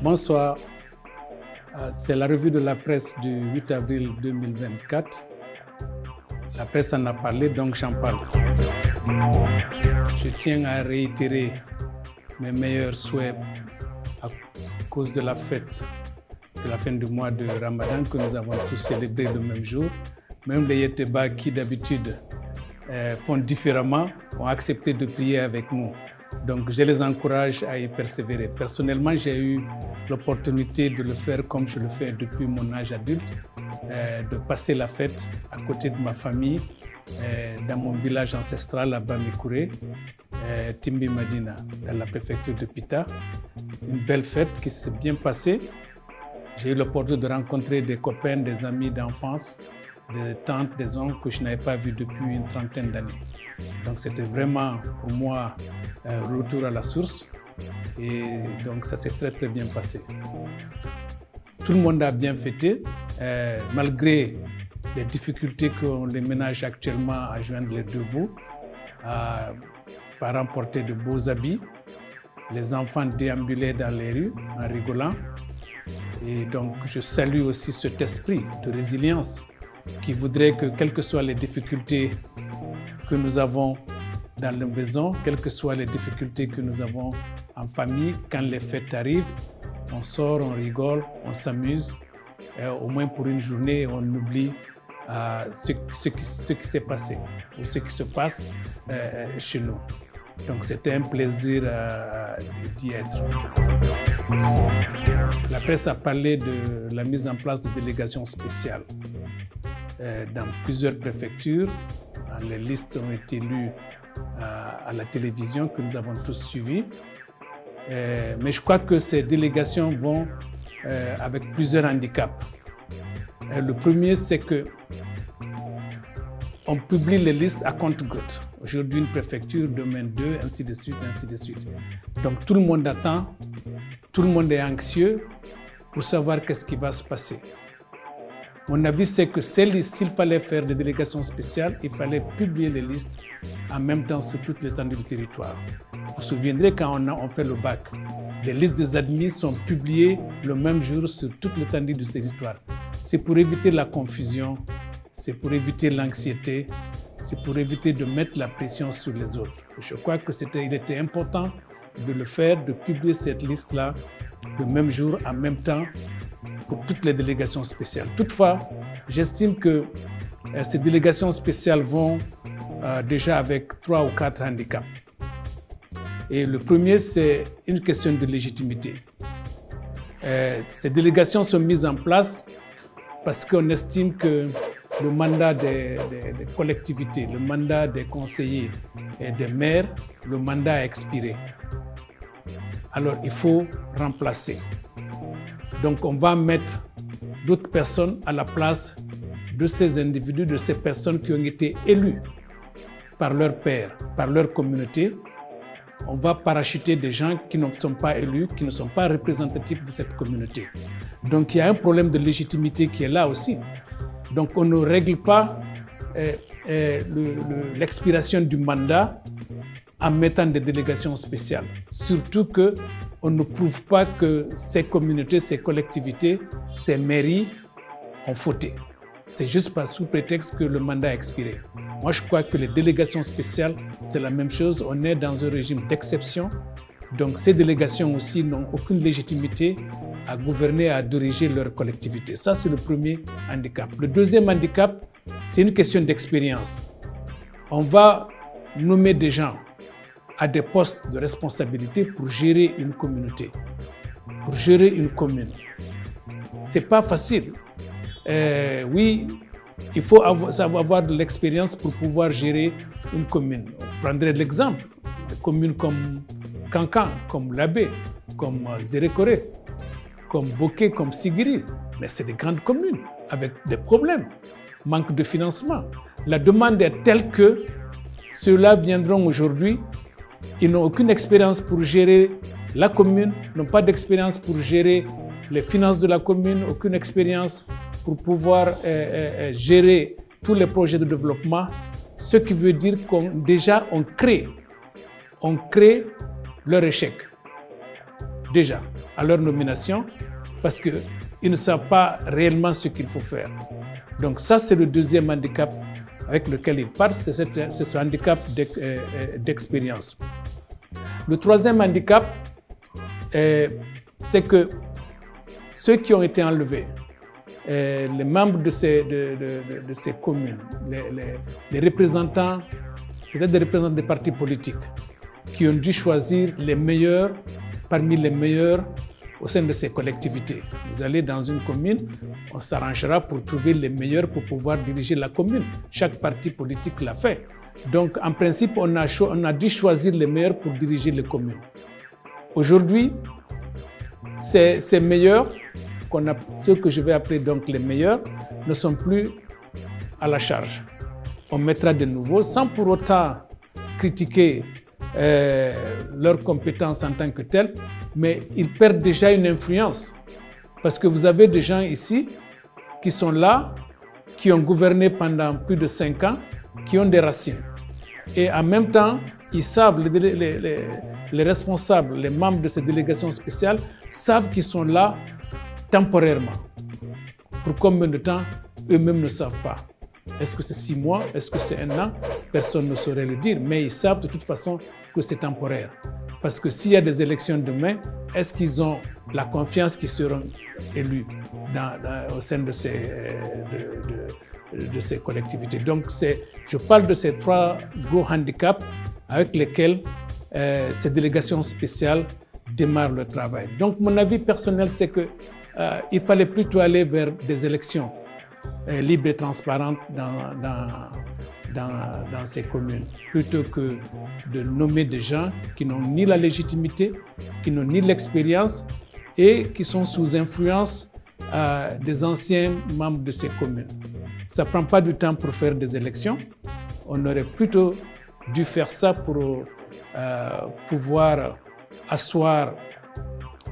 Bonsoir, c'est la revue de la presse du 8 avril 2024. La presse en a parlé, donc j'en parle. Je tiens à réitérer mes meilleurs souhaits à cause de la fête de la fin du mois de Ramadan que nous avons tous célébré le même jour. Même les Yéteba qui d'habitude font différemment ont accepté de prier avec nous. Donc je les encourage à y persévérer. Personnellement, j'ai eu l'opportunité de le faire comme je le fais depuis mon âge adulte, de passer la fête à côté de ma famille dans mon village ancestral à Bamikouré, Timbi Madina, dans la préfecture de Pita. Une belle fête qui s'est bien passée. J'ai eu l'opportunité de rencontrer des copains, des amis d'enfance, des tantes, des oncles que je n'avais pas vus depuis une trentaine d'années. Donc c'était vraiment pour moi un retour à la source et donc ça s'est très bien passé. Tout le monde a bien fêté, malgré les difficultés qu'ont les ménages actuellement à joindre les deux bouts, à remporter de beaux habits. Les enfants déambulaient dans les rues en rigolant. Et donc je salue aussi cet esprit de résilience qui voudrait que, quelles que soient les difficultés que nous avons dans la maison, quelles que soient les difficultés que nous avons en famille, quand les fêtes arrivent, on sort, on rigole, on s'amuse, au moins pour une journée, on oublie ce qui s'est passé ou ce qui se passe chez nous. Donc c'était un plaisir d'y être. La presse a parlé de la mise en place de délégations spéciales dans plusieurs préfectures. Les listes ont été lues à la télévision que nous avons tous suivies. Mais je crois que ces délégations vont avec plusieurs handicaps. Le premier, c'est que on publie les listes à compte-gouttes. Aujourd'hui, une préfecture, demain deux, ainsi de suite, ainsi de suite. Donc tout le monde attend, tout le monde est anxieux pour savoir qu'est-ce qui va se passer. Mon avis, c'est que ces listes, s'il fallait faire des délégations spéciales, il fallait publier les listes en même temps sur toute l'étendue du territoire. Vous vous souviendrez quand on fait le bac, les listes des admis sont publiées le même jour sur toute l'étendue du territoire. C'est pour éviter la confusion, c'est pour éviter l'anxiété, c'est pour éviter de mettre la pression sur les autres. Je crois qu'il était important de le faire, de publier cette liste-là le même jour, en même temps, pour toutes les délégations spéciales. Toutefois, j'estime que ces délégations spéciales vont déjà avec 3 ou 4 handicaps. Et le premier, c'est une question de légitimité. Ces délégations sont mises en place parce qu'on estime que le mandat des collectivités, le mandat des conseillers et des maires, le mandat a expiré. Alors il faut remplacer. Donc on va mettre d'autres personnes à la place de ces individus, de ces personnes qui ont été élues par leur père, par leur communauté. On va parachuter des gens qui ne sont pas élus, qui ne sont pas représentatifs de cette communauté. Donc il y a un problème de légitimité qui est là aussi. Donc on ne règle pas l'expiration du mandat en mettant des délégations spéciales. Surtout qu'on ne prouve pas que ces communautés, ces collectivités, ces mairies ont fauté. C'est juste pas sous prétexte que le mandat a expiré. Moi, je crois que les délégations spéciales, c'est la même chose. On est dans un régime d'exception. Donc ces délégations aussi n'ont aucune légitimité à gouverner, à diriger leur collectivité. Ça, c'est le premier handicap. Le deuxième handicap, c'est une question d'expérience. On va nommer des gens à des postes de responsabilité pour gérer une communauté, pour gérer une commune. C'est pas facile. Oui, il faut avoir de l'expérience pour pouvoir gérer une commune. On prendrait l'exemple de communes comme Kankan, comme Labé, comme Zérékoré, comme Boké, comme Sigiri. Mais c'est des grandes communes avec des problèmes, manque de financement. La demande est telle que ceux-là viendront aujourd'hui, ils n'ont aucune expérience pour gérer la commune, n'ont pas d'expérience pour gérer les finances de la commune, aucune expérience pour pouvoir gérer tous les projets de développement, ce qui veut dire qu'on crée leur échec. Déjà. à leur nomination parce qu'ils ne savent pas réellement ce qu'il faut faire. Donc ça, c'est le deuxième handicap avec lequel ils partent, c'est ce handicap d'expérience. Le troisième handicap, c'est que ceux qui ont été enlevés, les membres de ces communes, les représentants, c'est-à-dire des représentants des partis politiques, qui ont dû choisir les meilleurs parmi les meilleurs au sein de ces collectivités. Vous allez dans une commune, on s'arrangera pour trouver les meilleurs pour pouvoir diriger la commune. Chaque parti politique l'a fait. Donc, en principe, on a dû choisir les meilleurs pour diriger les communes. Aujourd'hui, ces meilleurs, ceux que je vais appeler donc les meilleurs, ne sont plus à la charge. On mettra de nouveaux, sans pour autant critiquer leurs compétences en tant que telles, mais ils perdent déjà une influence. Parce que vous avez des gens ici qui sont là, qui ont gouverné pendant plus de 5 ans, qui ont des racines. Et en même temps, ils savent, les responsables, les membres de ces délégations spéciales savent qu'ils sont là temporairement. Pour combien de temps, eux-mêmes ne savent pas. Est-ce que c'est 6 mois? Est-ce que c'est 1 an? Personne ne saurait le dire, mais ils savent de toute façon que c'est temporaire. Parce que s'il y a des élections demain, est-ce qu'ils ont la confiance qu'ils seront élus au sein de ces collectivités? Donc, je parle de ces 3 gros handicaps avec lesquels ces délégations spéciales démarrent le travail. Donc, mon avis personnel, c'est qu'il fallait plutôt aller vers des élections libres et transparentes dans ces communes, plutôt que de nommer des gens qui n'ont ni la légitimité, qui n'ont ni l'expérience et qui sont sous influence des anciens membres de ces communes. Ça ne prend pas du temps pour faire des élections. On aurait plutôt dû faire ça pour pouvoir asseoir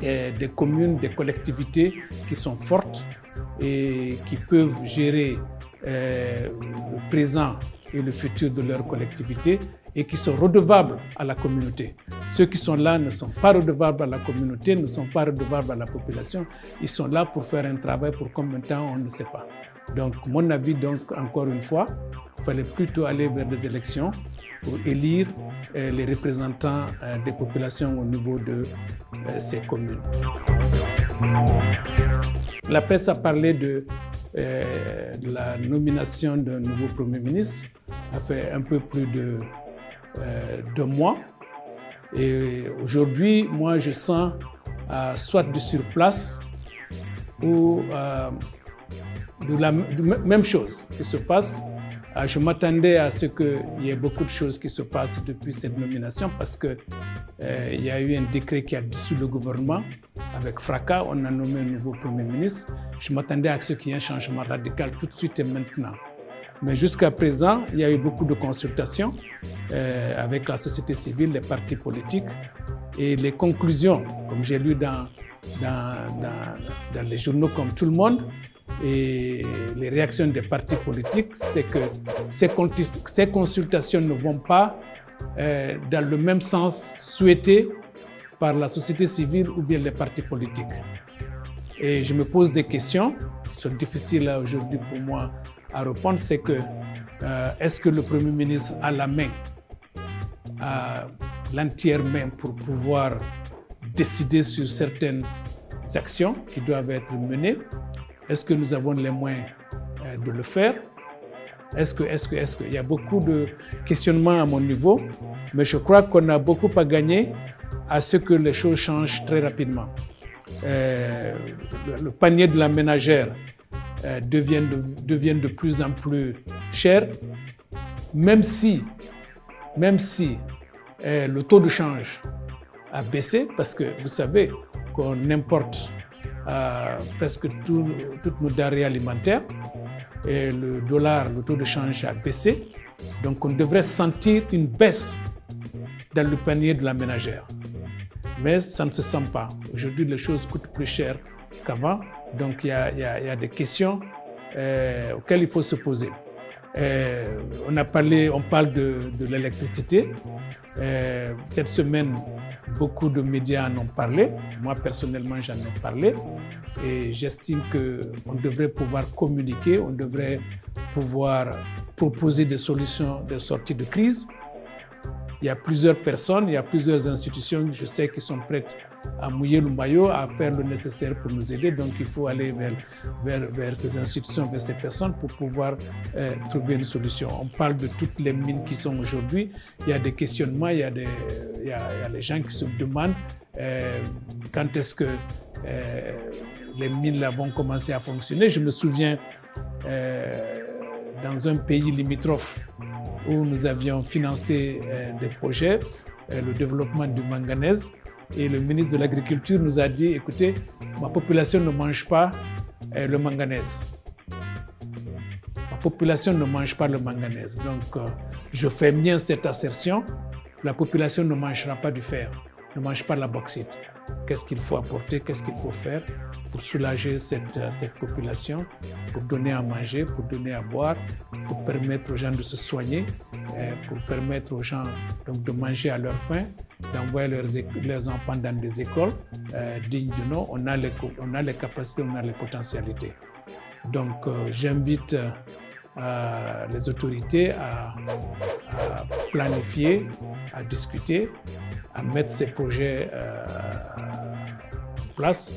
des communes, des collectivités qui sont fortes et qui peuvent gérer le présent et le futur de leur collectivité et qui sont redevables à la communauté. Ceux qui sont là ne sont pas redevables à la communauté, ne sont pas redevables à la population. Ils sont là pour faire un travail pour combien de temps, on ne sait pas. Donc, mon avis, donc, encore une fois, il fallait plutôt aller vers des élections pour élire les représentants des populations au niveau de ces communes. La presse a parlé de la nomination d'un nouveau Premier ministre. Ça fait un peu plus de 2 mois. Et aujourd'hui, moi, je sens soit du surplace ou de la même chose qui se passe. Je m'attendais à ce qu'il y ait beaucoup de choses qui se passent depuis cette nomination parce qu'il y a eu un décret qui a dissous le gouvernement. Avec fracas, on a nommé un nouveau Premier ministre. Je m'attendais à ce qu'il y ait un changement radical tout de suite et maintenant. Mais jusqu'à présent, il y a eu beaucoup de consultations avec la société civile, les partis politiques. Et les conclusions, comme j'ai lu dans les journaux comme tout le monde, et les réactions des partis politiques, c'est que ces consultations ne vont pas dans le même sens souhaité par la société civile ou bien les partis politiques. Et je me pose des questions qui sont difficiles aujourd'hui pour moi à répondre, c'est que est-ce que le Premier ministre a la main, l'entière main pour pouvoir décider sur certaines actions qui doivent être menées? Est-ce que nous avons les moyens de le faire? Est-ce que? Il y a beaucoup de questionnements à mon niveau, mais je crois qu'on a beaucoup à gagner à ce que les choses changent très rapidement. Le panier de la ménagère devient de plus en plus cher, même si le taux de change a baissé, parce que vous savez qu'on importe presque toutes nos denrées alimentaires et le taux de change a baissé. Donc on devrait sentir une baisse dans le panier de la ménagère. Mais ça ne se sent pas. Aujourd'hui, les choses coûtent plus cher qu'avant. Donc il y a des questions auxquelles il faut se poser. On parle de l'électricité. Cette semaine, Beaucoup de médias en ont parlé. Moi, personnellement, j'en ai parlé. Et j'estime qu'on devrait pouvoir communiquer, on devrait pouvoir proposer des solutions de sortie de crise. Il y a plusieurs personnes, il y a plusieurs institutions, je sais, qui sont prêtes à mouiller le maillot, à faire le nécessaire pour nous aider. Donc, il faut aller vers ces institutions, vers ces personnes pour pouvoir trouver une solution. On parle de toutes les mines qui sont aujourd'hui. Il y a des questionnements, il y a les gens qui se demandent quand est-ce que les mines là vont commencer à fonctionner. Je me souviens dans un pays limitrophe où nous avions financé des projets, le développement du manganèse. Et le ministre de l'Agriculture nous a dit, écoutez, ma population ne mange pas le manganèse. Ma population ne mange pas le manganèse. Donc, je fais bien cette assertion. La population ne mangera pas du fer, ne mange pas la bauxite. Qu'est-ce qu'il faut apporter, qu'est-ce qu'il faut faire pour soulager cette population, pour donner à manger, pour donner à boire, pour permettre aux gens de se soigner, pour permettre aux gens donc, de manger à leur faim, d'envoyer leurs enfants dans des écoles dignes de nom. On a les capacités, on a les potentialités. Donc j'invite les autorités à planifier, à discuter, à mettre ces projets en place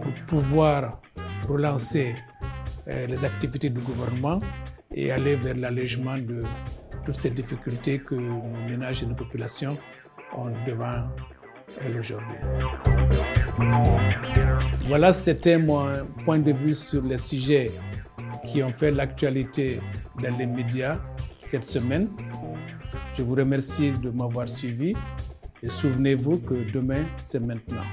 pour pouvoir relancer les activités du gouvernement et aller vers l'allègement de toutes ces difficultés que nos ménages et nos populations ont devant elles aujourd'hui. Voilà, c'était mon point de vue sur les sujets qui ont fait l'actualité dans les médias cette semaine. Je vous remercie de m'avoir suivi et souvenez-vous que demain, c'est maintenant.